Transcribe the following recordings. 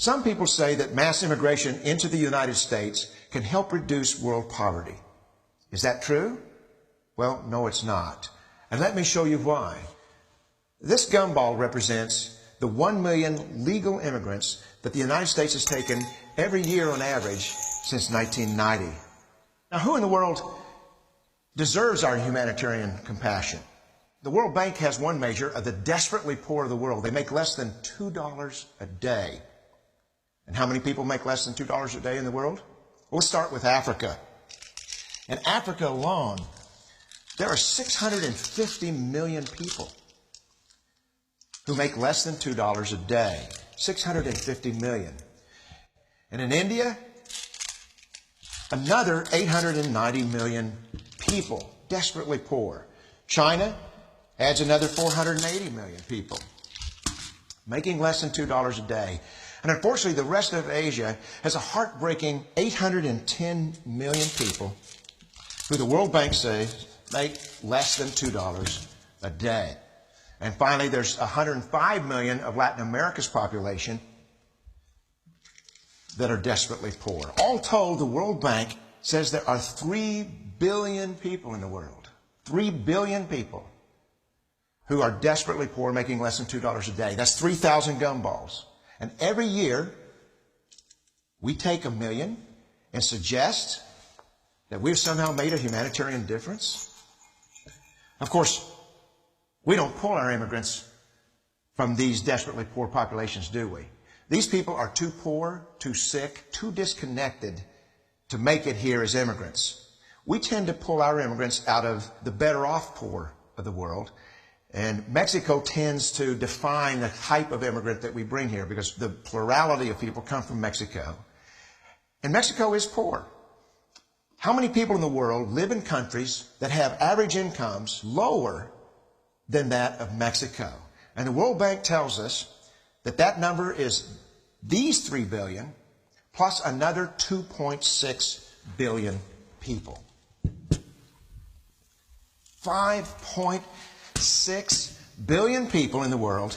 Some people say that mass immigration into the United States can help reduce world poverty. Is that true? Well, no, it's not. And let me show you why. This gumball represents the 1 million legal immigrants that the United States has taken every year on average since 1990. Now, who in the world deserves our humanitarian compassion? The World Bank has one measure of the desperately poor of the world. They make less than $2 a day. And how many people make less than $2 a day in the world? Well, let's start with Africa. In Africa alone, there are 650 million people who make less than $2 a day. 650 million. And in India, another 890 million people, desperately poor. China adds another 480 million people, making less than $2 a day. And unfortunately, the rest of Asia has a heartbreaking 810 million people who the World Bank says make less than $2 a day. And finally, there's 105 million of Latin America's population that are desperately poor. All told, the World Bank says there are 3 billion people in the world. 3 billion people who are desperately poor, making less than $2 a day. That's 3,000 gumballs. And every year, we take 1 million and suggest that we've somehow made a humanitarian difference. Of course, we don't pull our immigrants from these desperately poor populations, do we? These people are too poor, too sick, too disconnected to make it here as immigrants. We tend to pull our immigrants out of the better off poor of the world. And Mexico tends to define the type of immigrant that we bring here because the plurality of people come from Mexico. And Mexico is poor. How many people in the world live in countries that have average incomes lower than that of Mexico? And the World Bank tells us that that number is these 3 billion plus another 2.6 billion people. 5.6 billion people in the world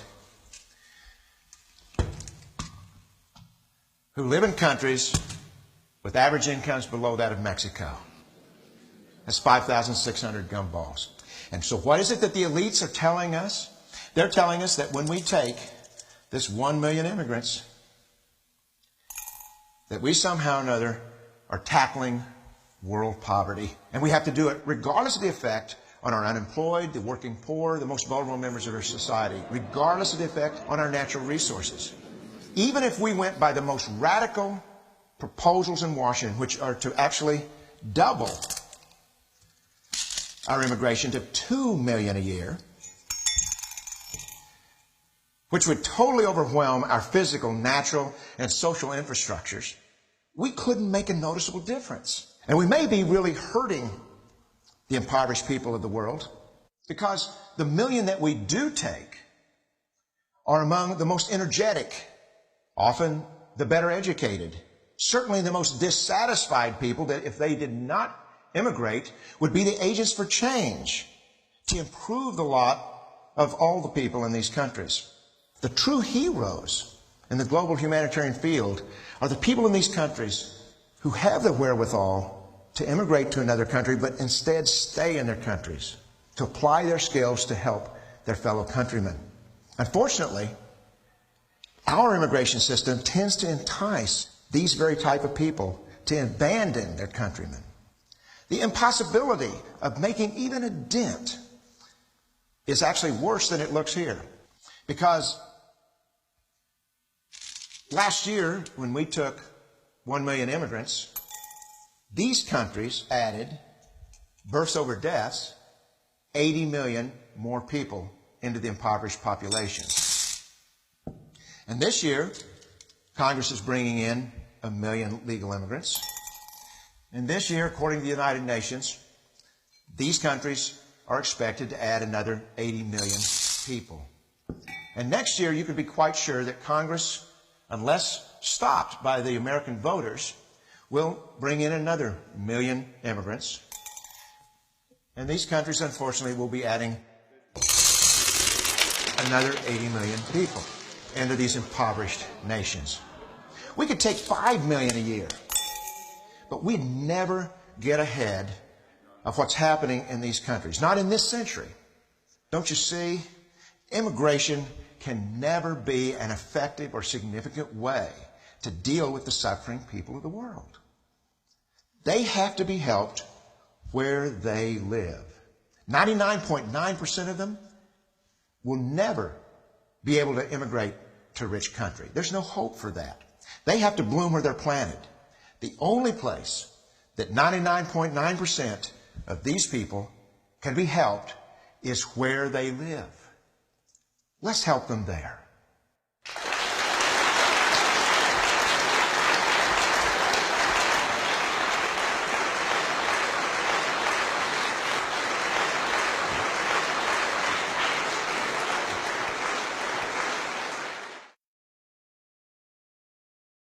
who live in countries with average incomes below that of Mexico. That's 5,600 gumballs. And so what is it that the elites are telling us? They're telling us that when we take this 1 million immigrants, that we somehow or another are tackling world poverty. And we have to do it regardless of the effect on our unemployed, the working poor, the most vulnerable members of our society, regardless of the effect on our natural resources. Even if we went by the most radical proposals in Washington, which are to actually double our immigration to 2 million a year, which would totally overwhelm our physical, natural, and social infrastructures, we couldn't make a noticeable difference. And we may be really hurting the impoverished people of the world because the 1 million that we do take are among the most energetic, often the better educated, certainly the most dissatisfied people that if they did not immigrate would be the agents for change to improve the lot of all the people in these countries. The true heroes in the global humanitarian field are the people in these countries who have the wherewithal to immigrate to another country, but instead stay in their countries, to apply their skills to help their fellow countrymen. Unfortunately, our immigration system tends to entice these very type of people to abandon their countrymen. The impossibility of making even a dent is actually worse than it looks here. Because last year, when we took 1 million immigrants, these countries added, births over deaths, 80 million more people into the impoverished population. And this year, Congress is bringing in 1 million legal immigrants. And this year, according to the United Nations, these countries are expected to add another 80 million people. And next year, you can be quite sure that Congress, unless stopped by the American voters, will bring in another 1 million immigrants. And these countries, unfortunately, will be adding another 80 million people into these impoverished nations. We could take 5 million a year. But we'd never get ahead of what's happening in these countries. Not in this century. Don't you see? Immigration can never be an effective or significant way to deal with the suffering people of the world. They have to be helped where they live. 99.9% of them will never be able to immigrate to a rich country. There's no hope for that. They have to bloom where they're planted. The only place that 99.9% of these people can be helped is where they live. Let's help them there.